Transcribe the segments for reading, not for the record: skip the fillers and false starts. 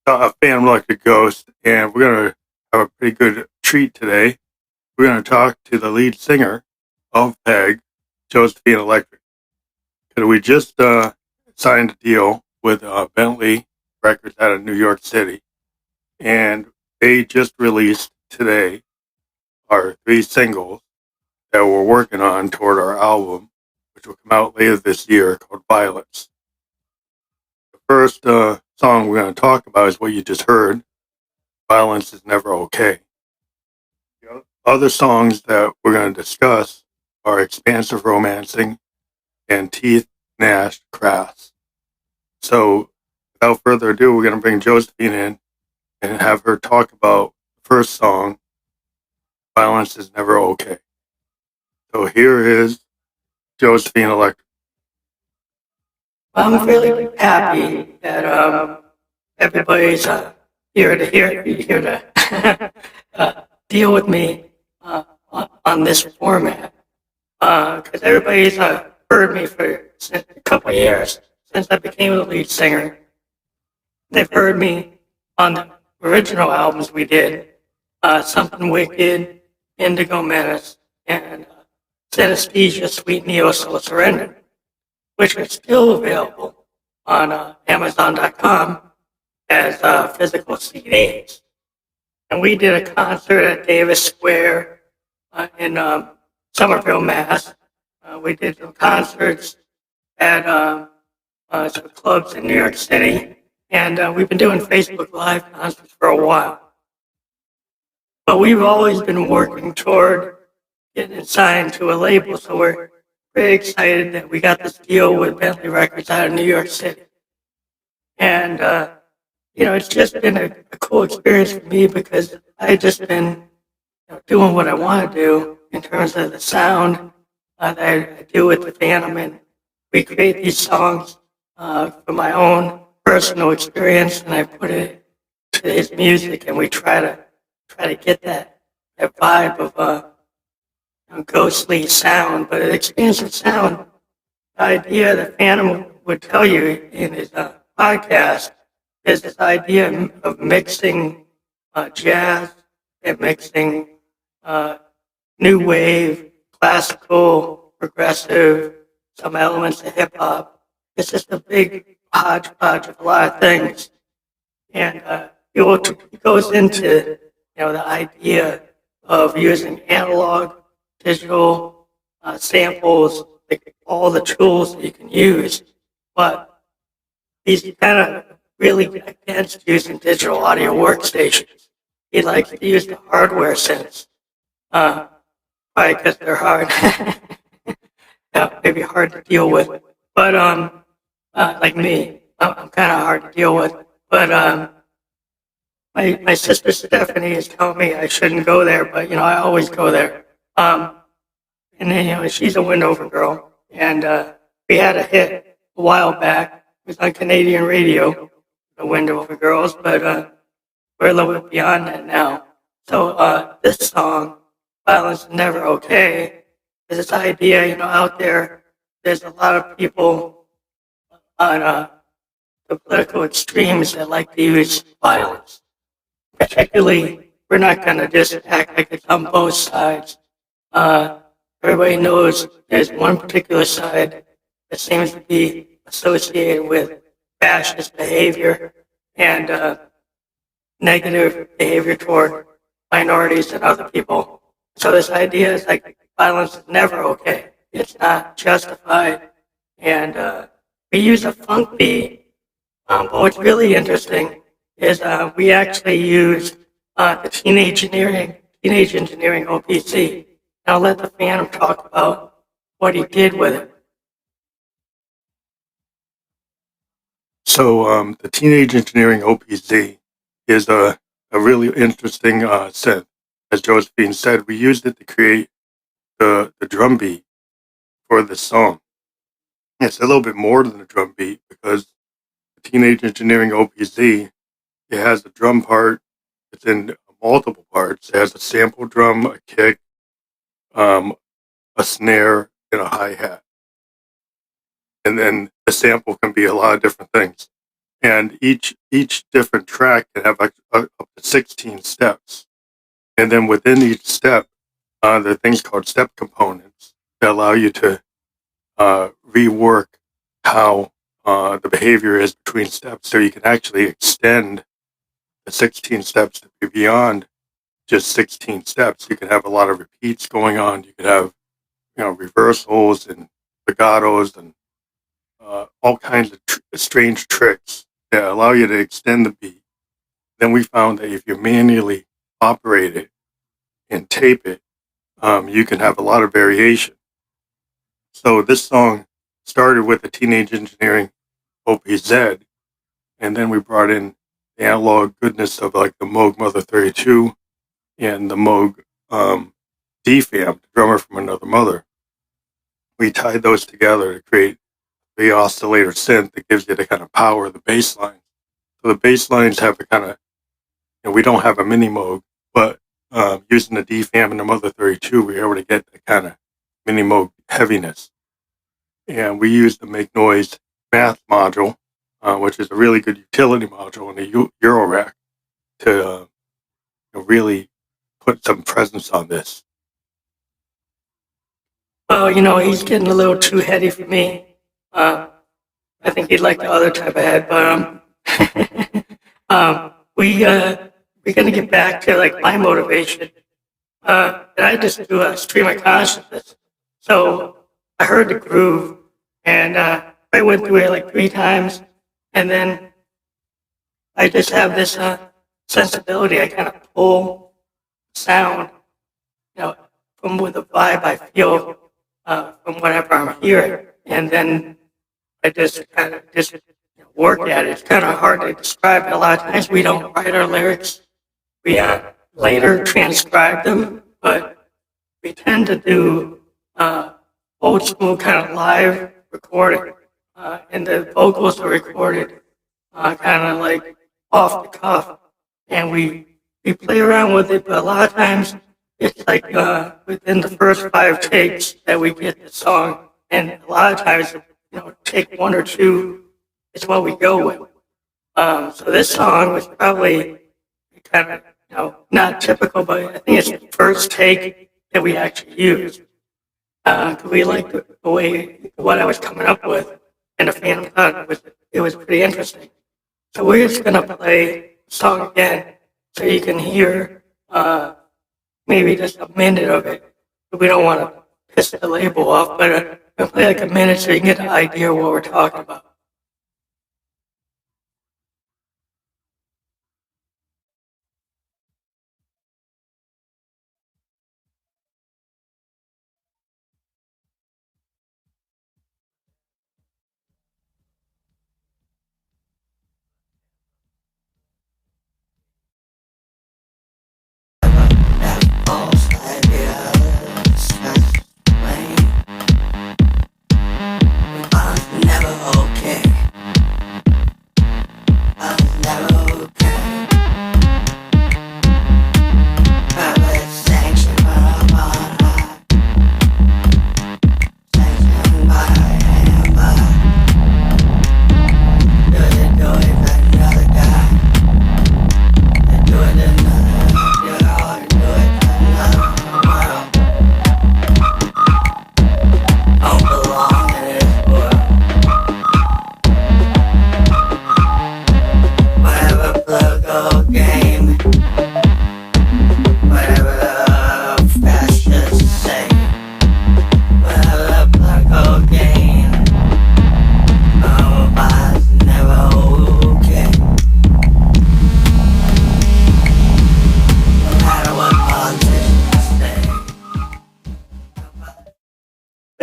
Phantom Electric Ghost, and we're going to have a pretty good treat today. We're going to talk to the lead singer of PEG, Josephine Electric. Because we just signed a deal with Bentley Records out of New York City, and they just released today our 3 singles that we're working on toward our album, which will come out later this year, called Violence. The first song we're going to talk about is what you just heard, Violence is Never Okay. The other songs that we're going to discuss are Expansive Romancing and Teeth Gnashed Crass. So without further ado, we're going to bring Josephine in and have her talk about the first song, Violence is Never Okay. So here is Josephine Electric. I'm really happy that everybody's here to deal with me on this format because everybody's heard me for a couple of years since I became the lead singer. They've heard me on the original albums we did, Something Wicked, Indigo Menace, and Synesthesia, Sweet Neo Soul Surrender, which are still available on Amazon.com as physical CDs. And we did a concert at Davis Square in Somerville, Mass. We did some concerts at some clubs in New York City. And we've been doing Facebook Live concerts for a while. But we've always been working toward getting signed to a label, so we're very excited that we got this deal with Bentley Records out of New York City. And, it's just been a cool experience for me because I've just been doing what I want to do in terms of the sound that I do with the Phantom. And we create these songs for my own personal experience, and I put it to his music, and we try to get that vibe of ghostly sound, but an expansive sound. The idea that Phantom would tell you in his podcast is this idea of mixing jazz and mixing new wave, classical, progressive, some elements of hip hop. It's just a big hodgepodge of a lot of things, and it goes into the idea of using analog, digital samples, like all the tools that you can use, but he's kind of really against using digital audio workstations. He likes to use the hardware synths, probably because they're hard, maybe hard to deal with. But like me, I'm kind of hard to deal with. But my sister Stephanie is telling me I shouldn't go there, but I always go there. And then she's a Windover girl, and we had a hit a while back. It was on Canadian radio, the Windover Girls, but we're a little bit beyond that now. So this song, Violence is Never Okay, is this idea, out there, there's a lot of people on the political extremes that like to use violence. Particularly, we're not going to just act like it's on both sides. Everybody knows there's one particular side that seems to be associated with fascist behavior and negative behavior toward minorities and other people. So this idea is like violence is never okay. It's not justified. And we use a funk beat. But what's really interesting is we actually used the Teenage Engineering OPC. And I'll let the Phantom talk about what he did with it. So the Teenage Engineering OPZ is a really interesting synth. As Josephine said, we used it to create the drum beat for the song. It's a little bit more than a drum beat because the Teenage Engineering OPZ, it has a drum part. It's in multiple parts. It has a sample drum, a kick, a snare, and a hi-hat. And then the sample can be a lot of different things. and each different track can have like up to 16 steps, and then within each step, there are things called step components that allow you to rework how the behavior is between steps, so you can actually extend the 16 steps to be beyond just 16 steps. You can have a lot of repeats going on. You could have, reversals and legatos and all kinds of strange tricks that allow you to extend the beat. Then we found that if you manually operate it and tape it, you can have a lot of variation. So this song started with the Teenage Engineering OPZ, and then we brought in the analog goodness of like the Moog Mother 32 and the Moog DFAM, the drummer from another mother. We tied those together to create the oscillator synth that gives you the kind of power of the bass line. So the bass lines have a kind of, we don't have a mini Moog, but using the DFAM and the Mother 32, we were able to get the kind of mini Moog heaviness. And we used the Make Noise math module, which is a really good utility module in the Eurorack to really put some presence on this. Oh, he's getting a little too heady for me. I think he'd like the other type of head, but we're gonna get back to like my motivation. And I just do a stream of consciousness. So I heard the groove, and I went through it like 3 times, and then I just have this sensibility. I kind of pull sound, from with the vibe I feel from whatever I'm hearing, and then I just kind of just work at it. It's kind of hard to describe. A lot of times we don't write our lyrics. We later transcribe them, but we tend to do old school kind of live recording, and the vocals are recorded kind of like off the cuff, and we play around with it. But a lot of times it's like within the first 5 takes that we get the song, and a lot of times, take 1 or 2 is what we go with. So this song was probably kind of, not typical, but I think it's the first take that we actually used. We liked the way, what I was coming up with, and the fan thought it was pretty interesting. So we're just going to play the song again so you can hear maybe just a minute of it. We don't want to piss the label off, but we'll play like a minute so you can get an idea of what we're talking about.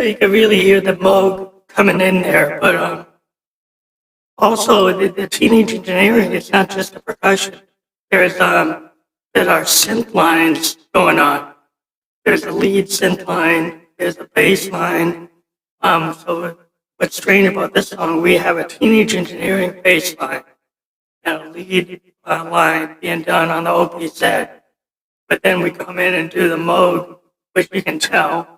You can really hear the Moog coming in there, but also the teenage engineering, it's not just the percussion. There are synth lines going on. There's a lead synth line, there's a bass line. So what's strange about this song, we have a teenage engineering bass line and a lead line being done on the OPZ. But then we come in and do the Moog, which you can tell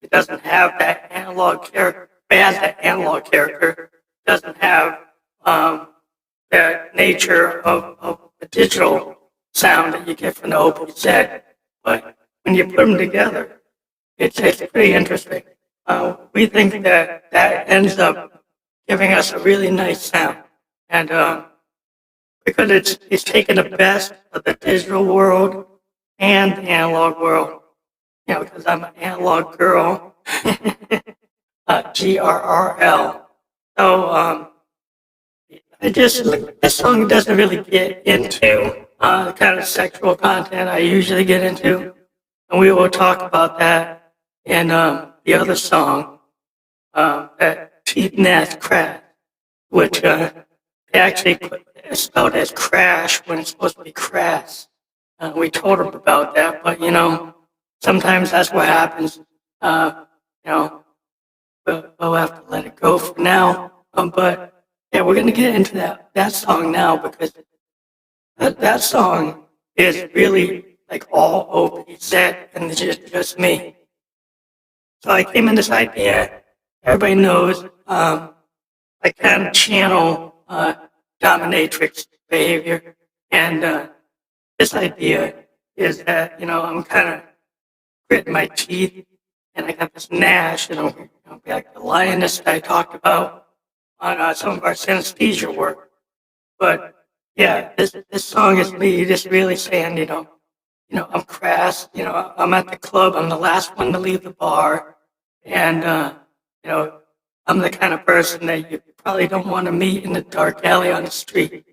it doesn't have that analog character. It has that analog character. It doesn't have the nature of the digital sound that you get from the OPZ. But when you put them together, it's pretty interesting. We think that that ends up giving us a really nice sound. And because it's taken the best of the digital world and the analog world, you know, because I'm an analog girl, GRRL. So this song doesn't really get into the kind of sexual content I usually get into, and we will talk about that in the other song, that Teeth Nash Crash, which they actually spelled as crash when it's supposed to be crass. We told them about that, but you know, sometimes that's what happens. You know, we'll have to let it go for now. But yeah, we're gonna get into that song now because that song is really like all OPZ and it's just me. So I came in this idea. Everybody knows I kind of channel dominatrix behavior, and this idea is that, you know, I'm kind of gritting my teeth and I got this gnash, you know, like the lioness that I talked about on some of our synesthesia work. But yeah, this song is me just really saying, you know, I'm crass, you know, I'm at the club, I'm the last one to leave the bar, and you know, I'm the kind of person that you probably don't want to meet in the dark alley on the street,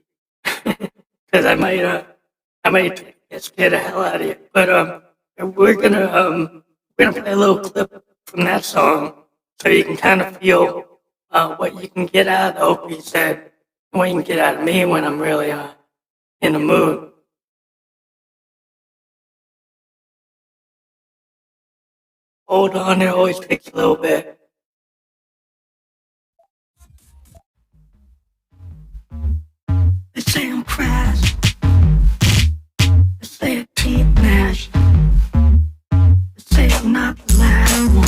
because I might scare the hell out of you. But we're gonna play a little clip from that song so you can kind of feel what you can get out of the OPZ and what you can get out of me when I'm really in the mood. Hold on, it always takes a little bit. They say I'm crass. They say a teeth gnash. They say I'm not the last one.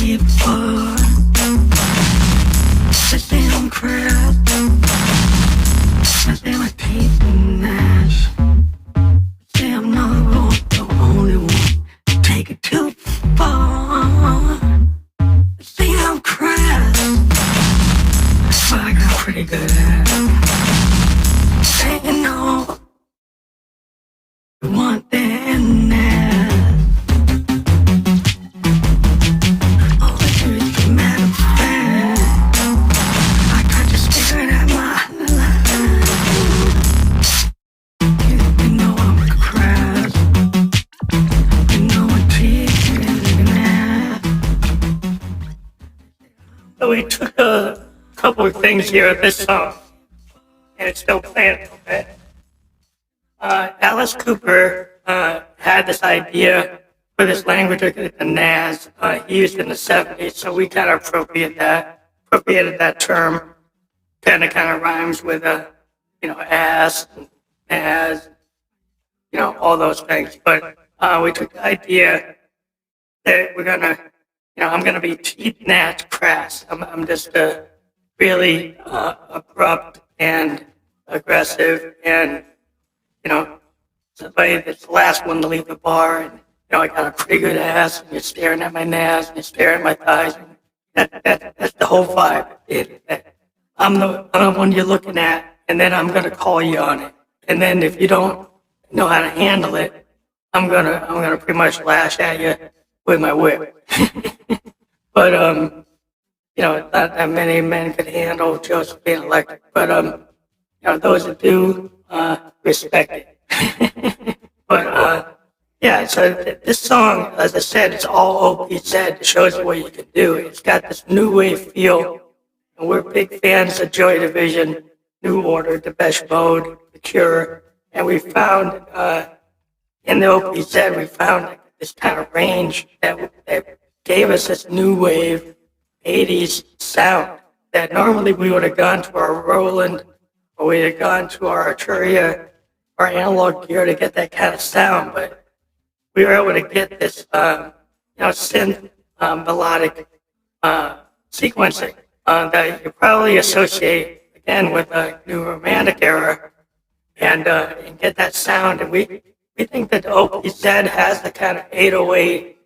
Leave the bar. They say I'm crass. They say my teeth gnash. They say I'm not the only one. Take it too far. They say I'm crass. But I got pretty good at it. Saying no. You want that ass. All I do is get mad and fat. I got you staring at my life. You know I'm crass. You know my teeth is gonna. So we took a couple of things here at this song, and it's still playing a bit. Alice Cooper had this idea for this language of the Naz he used in the 70s, so we kind of appropriated that term. Kind of rhymes with you know, ass, and Naz, you know, all those things. But we took the idea that we're gonna, you know, I'm gonna be teeth gnat crass. I'm just really abrupt and aggressive, and you know, somebody that's the last one to leave the bar, and you know, I got a pretty good ass, and you're staring at my nads, and you're staring at my thighs. And that's the whole vibe. I'm the one you're looking at, and then I'm gonna call you on it. And then if you don't know how to handle it, I'm gonna pretty much lash at you with my whip. But you know, not that many men could handle Josephine Electric, but you know, those that do, respect it. But yeah, so this song, as I said, it's all OPZ. It shows you what you can do. It's got this new wave feel, and we're big fans of Joy Division, New Order, Depeche Mode, The Cure, and we found in the OPZ, we found this kind of range that gave us this new wave 80s sound that normally we would have gone to our Roland, or we'd have gone to our Arturia, our analog gear to get that kind of sound, but we were able to get this, you know, synth melodic sequencing that you probably associate again with a new romantic era and get that sound. And we think that the OPZ has the kind of 808,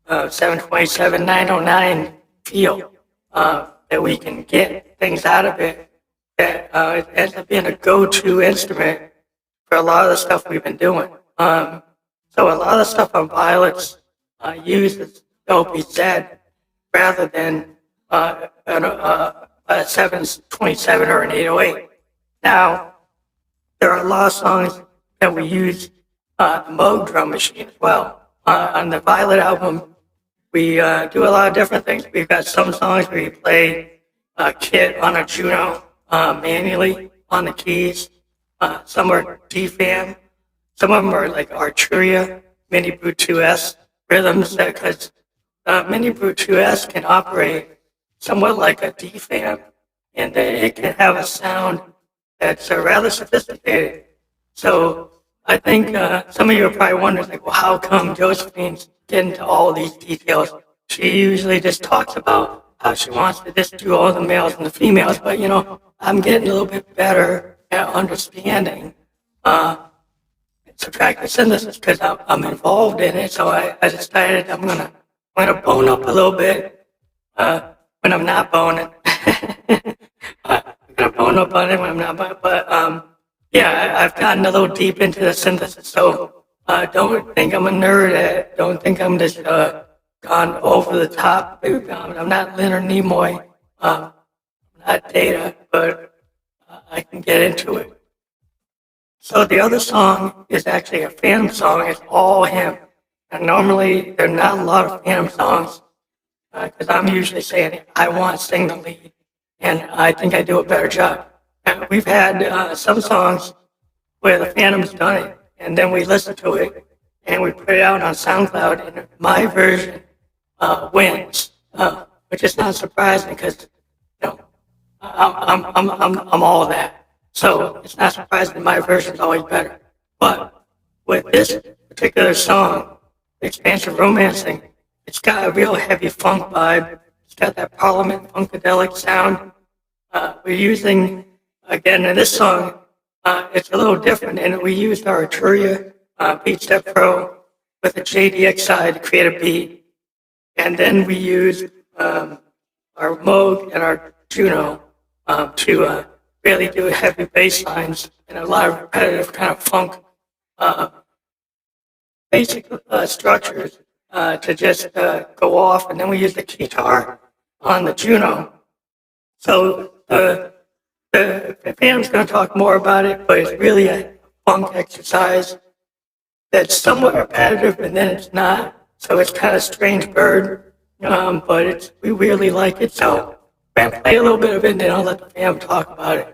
727, 909 feel that we can get things out of it that it ends up being a go-to instrument for a lot of the stuff we've been doing. So a lot of the stuff on Violets uses OPZ rather than a 727 or an 808. Now, there are a lot of songs that we use the Moog drum machine as well. On the Violet album, we do a lot of different things. We've got some songs where we play a kit on a Juno manually on the keys. Some are DFAM. Some of them are like Arturia, Mini Brute 2S rhythms, because Mini Brute 2S can operate somewhat like a DFAM, and it can have a sound that's rather sophisticated. So I think some of you are probably wondering, like, well, how come Josephine's getting into all these details? She usually just talks about how she wants to just do all the males and the females, but I'm getting a little bit better at understanding subtractive synthesis because I'm involved in it. So I decided I'm gonna bone up a little bit when I'm not boning. I'm gonna bone up on it when I'm not boning, but yeah, I've gotten a little deep into the synthesis. So don't think I'm a nerd at it. Don't think I'm just gone over the top. I'm not Leonard Nimoy. I'm not Data, but I can get into it. So the other song is actually a Phantom song. It's all him. And normally there are not a lot of Phantom songs because I'm usually saying I want to sing the lead, and I think I do a better job. And we've had some songs where the Phantom's done it, and then we listen to it and we put it out on SoundCloud, and my version wins, which is not surprising because I'm all that. So it's not surprising that my version is always better. But with this particular song, Expansive Romancing, it's got a real heavy funk vibe. It's got that Parliament funkadelic sound. We're using, again, in this song, it's a little different, and we used our Arturia Beat Step Pro with a JDX side to create a beat. And then we used our Moog and our Juno to really do heavy bass lines and a lot of repetitive kind of funk basic structures to just go off. And then we use the guitar on the Juno. So the Phantom's going to talk more about it, but it's really a funk exercise that's somewhat repetitive and then it's not. So it's kind of strange bird, but we really like it. So I'm going to play a little bit of it and then I'll let the Phantom talk about it.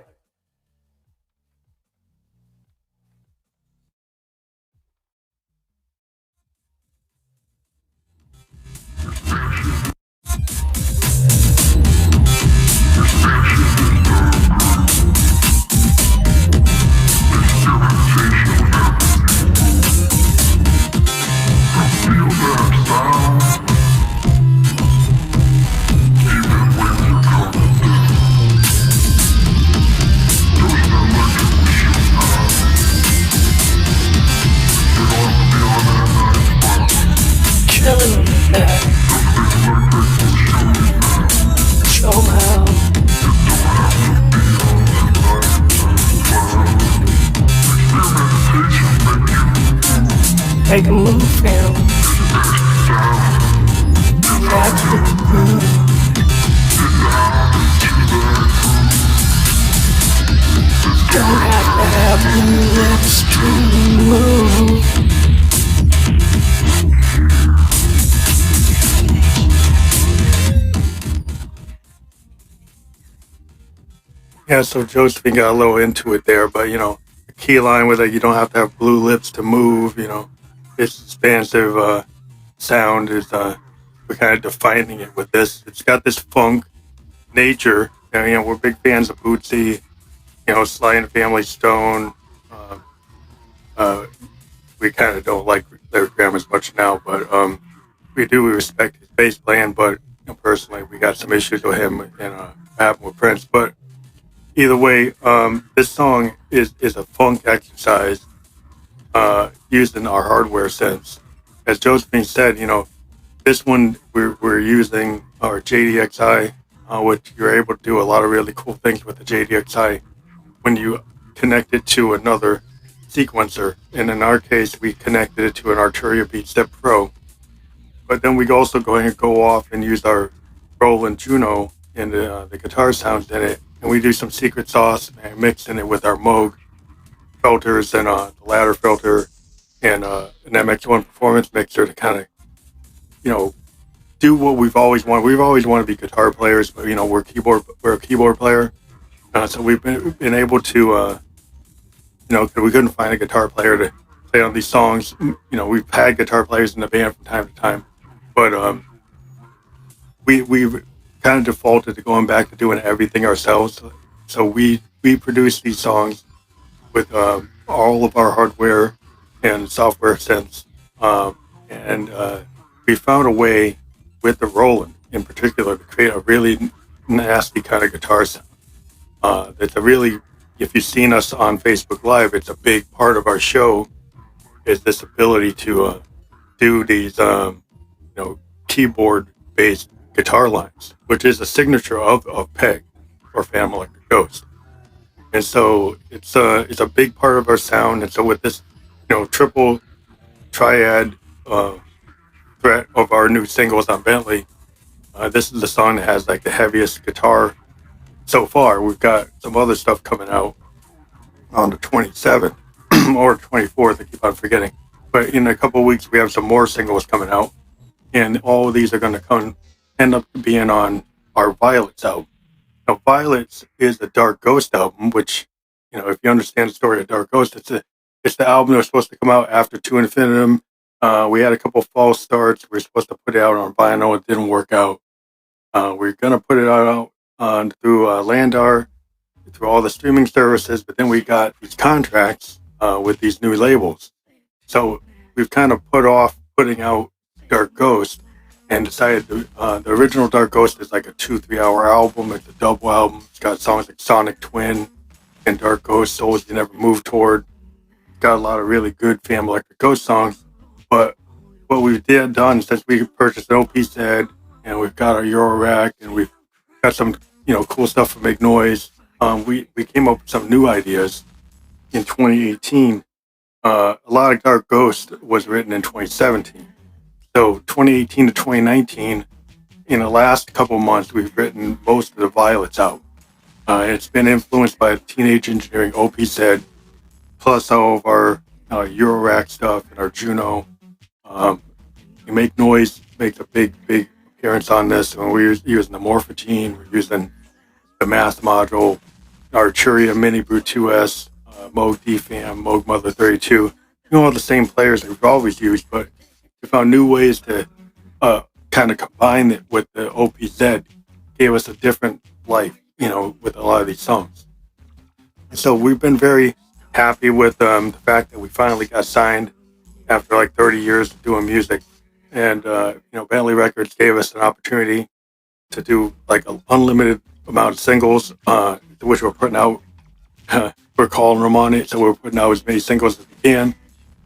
Make a move, Phantom. That's the groove. Don't have to have blue lips to move. Yeah, so Josephine got a little into it there, but the key line with it, you don't have to have blue lips to move, this expansive sound is we're kind of defining it with this. It's got this funk nature, and we're big fans of Bootsy, Sly and the Family Stone. We kind of don't like Larry Graham as much now, but we respect his bass playing, but personally we got some issues with him and happened with Prince. But either way, this song is a funk exercise using our hardware sense. As Josephine said, this one we're using our JDXI, which you're able to do a lot of really cool things with the JDXI when you connect it to another sequencer. And in our case, we connected it to an Arturia BeatStep Pro. But then we also go off and use our Roland Juno and the guitar sounds in it, and we do some secret sauce and mixing it with our Moog filters and the ladder filter and an MX1 performance mixer to kind of, do what we've always wanted. We've always wanted to be guitar players, but we're a keyboard player, so we've been able to, because we couldn't find a guitar player to play on these songs. We've had guitar players in the band from time to time, but we've kind of defaulted to going back to doing everything ourselves. So we produce these songs with all of our hardware and software sense, and we found a way with the Roland in particular to create a really nasty kind of guitar sound. It's a really, if you've seen us on Facebook Live, it's a big part of our show is this ability to do these, keyboard-based guitar lines, which is a signature of Peg or Phantom Electric Ghost. And so it's a big part of our sound. And so with this, triple triad threat of our new singles on Bentley, this is the song that has like the heaviest guitar so far. We've got some other stuff coming out on the 27th or 24th. I keep on forgetting. But in a couple of weeks, we have some more singles coming out, and all of these are going to end up being on our Violets album. Now, Violets is the Dark Ghost album, which, if you understand the story of Dark Ghost, it's the album that was supposed to come out after To Infinitum. We had a couple false starts. We were supposed to put it out on vinyl. It didn't work out. We're going to put it out through Landar, through all the streaming services, but then we got these contracts with these new labels. So we've kind of put off putting out Dark Ghost and decided the original Dark Ghost is like a 2-3 hour album. It's a double album. It's got songs like Sonic Twin and Dark Ghost, Souls You Never Move Toward. It's got a lot of really good Phantom Electric Ghost songs. But what we've done since we purchased an OPZ and we've got our Euro rack and we've got some cool stuff from Make Noise, we came up with some new ideas in 2018. A lot of Dark Ghost was written in 2017. So 2018 to 2019, in the last couple of months, we've written most of the Violets out. It's been influenced by Teenage Engineering OPZ, plus all of our Eurorack stuff and our Juno. Make Noise makes a big appearance on this. And we're using the Morphogene, we're using the Mass Module, Arturia Mini Brew 2S, Moog DFAM, Moog Mother 32. All the same players that we've always used, but we found new ways to kind of combine it with the OPZ, gave us a different life, with a lot of these songs. And so we've been very happy with the fact that we finally got signed after like 30 years of doing music. And, Bentley Records gave us an opportunity to do like an unlimited amount of singles, which we're putting out. We're calling them on it, so we're putting out as many singles as we can.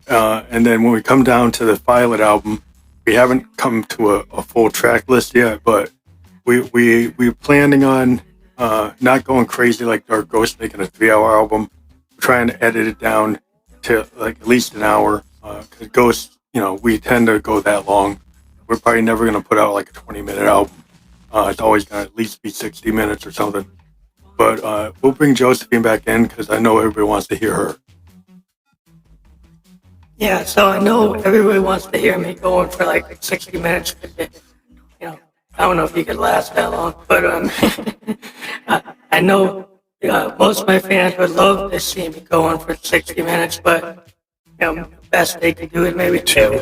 And then when we come down to the Violet album, we haven't come to a full track list yet, but we're planning on not going crazy like Dark Ghost, making a 3-hour album. We're trying to edit it down to like at least an hour. Because Ghost, we tend to go that long. We're probably never going to put out like a 20-minute album. It's always going to at least be 60 minutes or something. But we'll bring Josephine back in because I know everybody wants to hear her. Yeah, so I know everybody wants to hear me going for like 60 minutes. I don't know if you could last that long, but I know most of my fans would love to see me going for 60 minutes, but best they could do it maybe 2.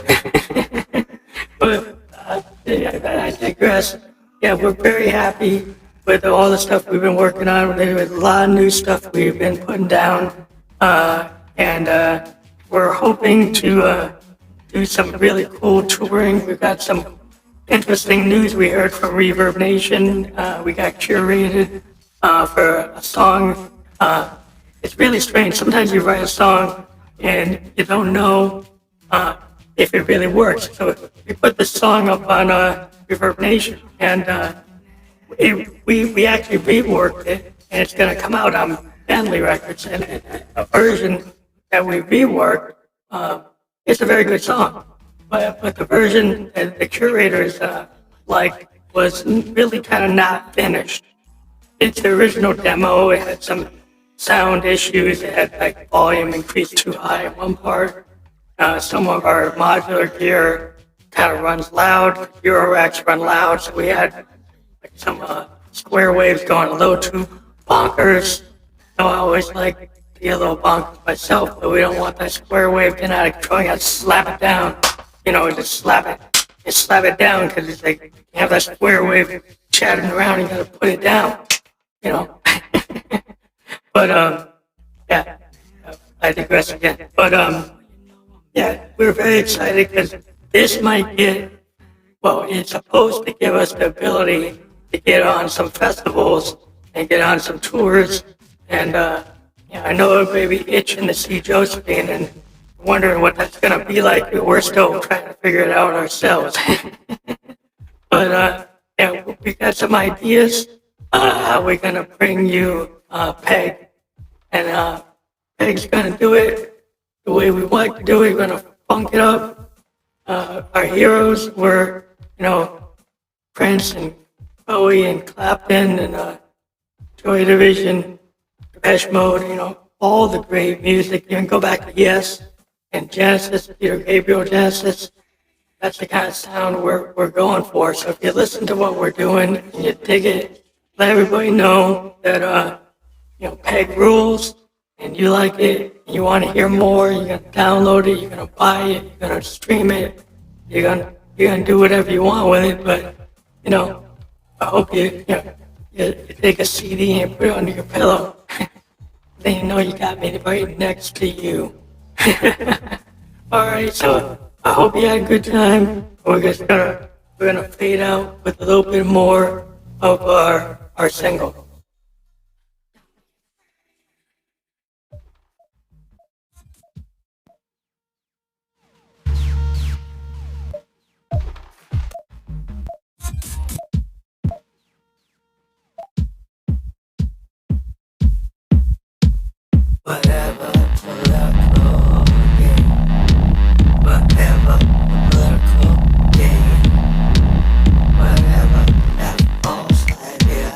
But I digress. Yeah, we're very happy with all the stuff we've been working on. There's a lot of new stuff we've been putting down, and we're hoping to do some really cool touring. We've got some interesting news we heard from Reverb Nation. We got curated for a song. It's really strange. Sometimes you write a song and you don't know if it really works. So we put this song up on Reverb Nation, and we actually reworked it, and it's going to come out on Bentley Records. And a version that we reworked, it's a very good song. But the version that the curators was really kind of not finished. It's the original demo. It had some sound issues. It had like volume increased too high in one part. Some of our modular gear kind of runs loud. Euro racks run loud, so we had like some square waves going a little too bonkers. So I always like to get a little bonkers myself, but we don't want that square wave getting out of control. You gotta slap it down, just slap it down, because it's like you have that square wave chattering around. You gotta put it down, But yeah, I digress again. But yeah, we're very excited because this might it's supposed to give us the ability to get on some festivals and get on some tours. And I know everybody be itching to see Josephine and wondering what that's going to be like. We're still trying to figure it out ourselves. But yeah, we got some ideas how we're going to bring you Peg. And Peg's going to do it the way we want to do it. We're going to funk it up. Our heroes were, Prince and Bowie and Clapton and Joy Division, Depeche Mode, all the great music. You can go back to Yes and Genesis, Peter Gabriel Genesis. That's the kind of sound we're going for. So if you listen to what we're doing and you dig it, let everybody know that, Peg rules and you like it and you want to hear more. You're going to download it, you're going to buy it, you're going to stream it, you're going to do whatever you want with it. But, I hope you take a CD and put it under your pillow. Then you know you got me right next to you. All right, so I hope you had a good time. We're gonna fade out with a little bit more of our single. Whatever political game, whatever political game, whatever that false idea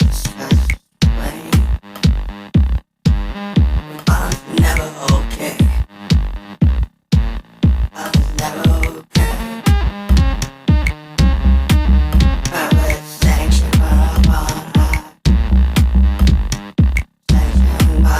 is explained. I was never okay. I was never okay. I was sanctioned by sanctioned by